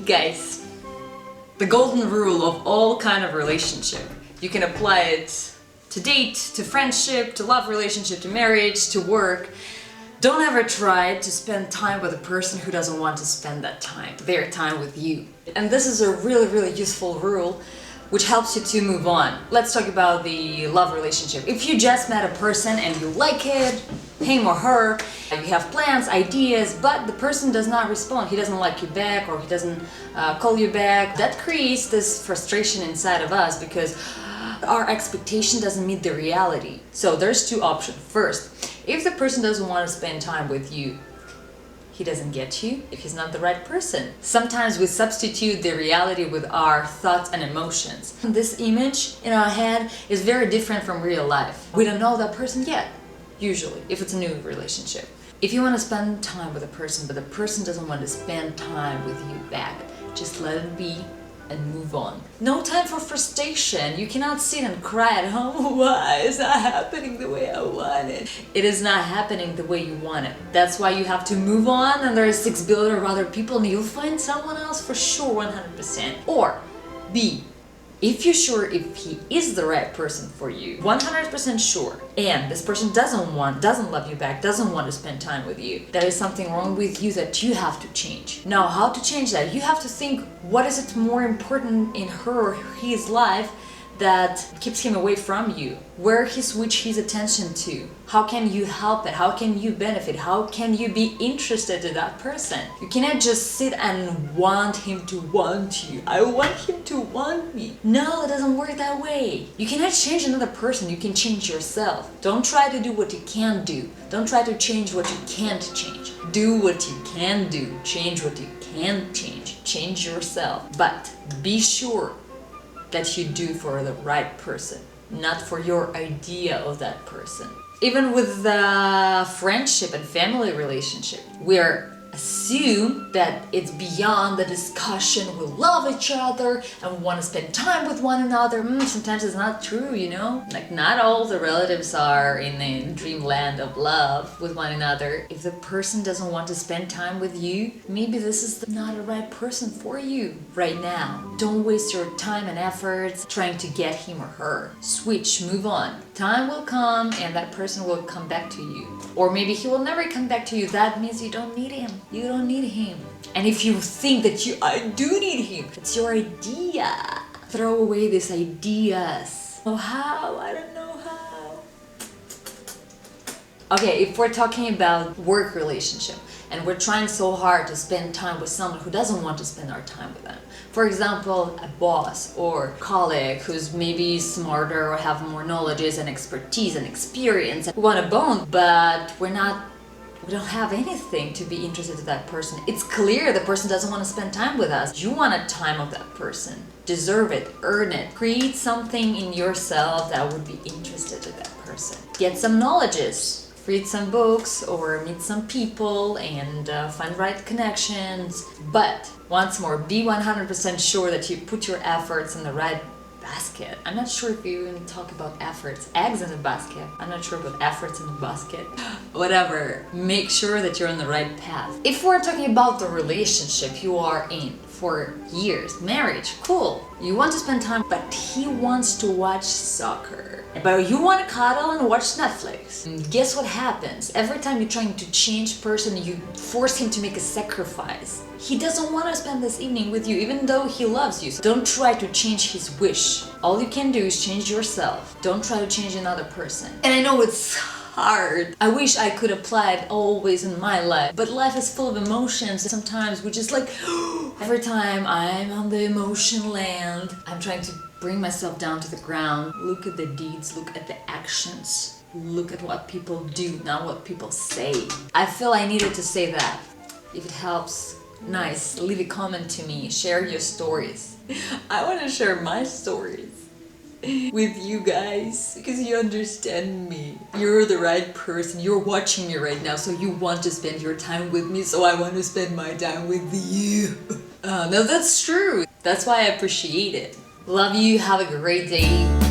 Guys, the golden rule of all kind of relationship. You can apply it to date, to friendship, to love relationship, to marriage, to work. Don't ever try to spend time with a person who doesn't want to spend that time, their time with you. And this is a really useful rule which helps you to move on. Let's talk about the love relationship. If you just met a person and you like it, him or her, you have plans, ideas, but the person does not respond, he doesn't like you back or he doesn't call you back, that creates this frustration inside of us because our expectation doesn't meet the reality. So there's two options. First, if the person doesn't want to spend time with you, he doesn't get you, if he's not the right person. Sometimes we substitute the reality with our thoughts and emotions. This image in our head is very different from real life. We don't know that person yet, usually, if it's a new relationship. If you want to spend time with a person, but the person doesn't want to spend time with you back, just let it be and move on. No time for frustration. You cannot sit and cry at home. Why is not happening the way I want it? It is not happening the way you want it. That's why you have to move on, and there are 6 billion of other people and you'll find someone else for sure 100%. Or B, if you're sure if he is the right person for you, 100% sure, and this person doesn't love you back, doesn't want to spend time with you, there is something wrong with you that you have to change. Now, how to change that? You have to think, what is it more important in her or his life that keeps him away from you? Where he switch his attention to? How can you help it? How can you benefit? How can you be interested in that person? You cannot just sit and want him to want you. I want him to want me. No, it doesn't work that way. You cannot change another person, you can change yourself. Don't try to do what you can't do. Don't try to change what you can't change. Do what you can do. Change what you can't change. Change yourself. But be sure that you do for the right person, not for your idea of that person. Even with the friendship and family relationship, we're assume that it's beyond the discussion. We love each other and we want to spend time with one another. Sometimes it's not true, you know? Like, not all the relatives are in a dreamland of love with one another. If the person doesn't want to spend time with you, maybe this is not the right person for you right now. Don't waste your time and efforts trying to get him or her. Switch, move on. Time will come and that person will come back to you. Or maybe he will never come back to you. That means you don't need him. You don't need him. And if you think that I do need him, it's your idea. Throw away these ideas. Oh, how? I don't know how. Okay, if we're talking about work relationship and we're trying so hard to spend time with someone who doesn't want to spend our time with them. For example, a boss or colleague who's maybe smarter or have more knowledge and expertise and experience. We want to bond, but we don't have anything to be interested in that person. It's clear the person doesn't want to spend time with us. You want a time of that person. Deserve it, earn it. Create something in yourself that would be interested in that person. Get some knowledges. Read some books or meet some people and find right connections. But once more, be 100% sure that you put your efforts in the right basket. I'm not sure if you even talk about efforts. Eggs in a basket. I'm not sure about efforts in a basket. Whatever. Make sure that you're on the right path. If we're talking about the relationship you are in for years, marriage, cool. You want to spend time, but he wants to watch soccer. But you want to cuddle and watch Netflix. And guess what happens? Every time you're trying to change person, you force him to make a sacrifice. He doesn't want to spend this evening with you, even though he loves you. So don't try to change his wish. All you can do is change yourself. Don't try to change another person. And I know it's hard. I wish I could apply it always in my life, but life is full of emotions. Sometimes we just like, every time I'm on the emotion land, I'm trying to bring myself down to the ground. Look at the deeds, look at the actions. Look at what people do, not what people say. I feel I needed to say that. If it helps, nice. Leave a comment to me. Share your stories. I want to share my stories with you guys because you understand me. You're the right person. You're watching me right now, so you want to spend your time with me, so I want to spend my time with you. No, that's true. That's why I appreciate it. Love you. Have a great day.